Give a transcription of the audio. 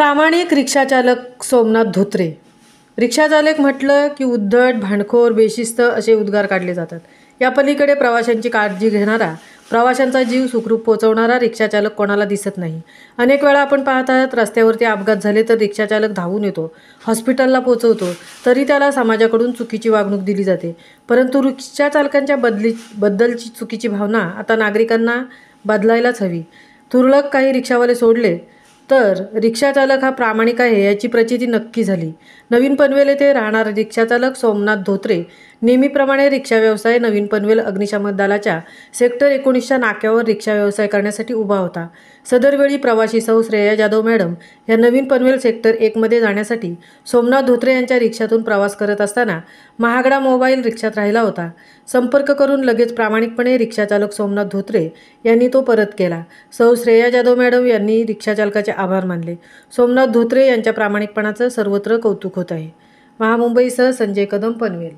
प्रामाणिक रिक्षाचालक सोमनाथ धोत्रे। रिक्षाचालक म्हटलं की उद्धट, भांडखोर, बेशिस्त असे उद्गार काढले जातात। या पलीकडे प्रवाशांची काळजी घेणारा, प्रवाशांचा जीव सुखरूप पोहोचवणारा रिक्षाचालक कोणाला दिसत नाही। अनेक वेळा आपण पाहत आहात, रस्त्यावरती अपघात झाले तर रिक्षाचालक धावून येतो, हॉस्पिटलला पोहोचवतो, तरी त्याला समाजाकडून चुकीची वागणूक दिली जाते। परंतु रिक्षाचालकांच्या बद्दलची चुकीची भावना आता नागरिकांना बदलायलाच हवी। तुरळक काही रिक्षावाले सोडले तर रिक्षाचालक हा प्रामाणिक आहे याची प्रचिती नक्की झाली। नवीन पनवेल येथे राहणारा रिक्षाचालक सोमनाथ धोत्रे नेहमीप्रमाणे रिक्षा व्यवसाय नवीन पनवेल अग्निशमन दलाच्या सेक्टर 19च्या नाक्यावर रिक्षा व्यवसाय करण्यासाठी उभा होता। सदरवेळी प्रवासी सौ श्रेया जाधव मॅडम या नवीन पनवेल सेक्टर 1मध्ये जाण्यासाठी सोमनाथ धोत्रे यांच्या रिक्षातून प्रवास करत असताना महागडा मोबाईल रिक्षात राहिला होता। संपर्क करून लगेच प्रामाणिकपणे रिक्षाचालक सोमनाथ धोत्रे यांनी तो परत केला। सौ श्रेया जाधव मॅडम यांनी रिक्षाचालकाचे आभार मानले। सोमनाथ धोत्रे यांच्या प्रामाणिकपणाचं सर्वत्र कौतुक होत आहे। महामुंबईसह संजय कदम, पनवेल।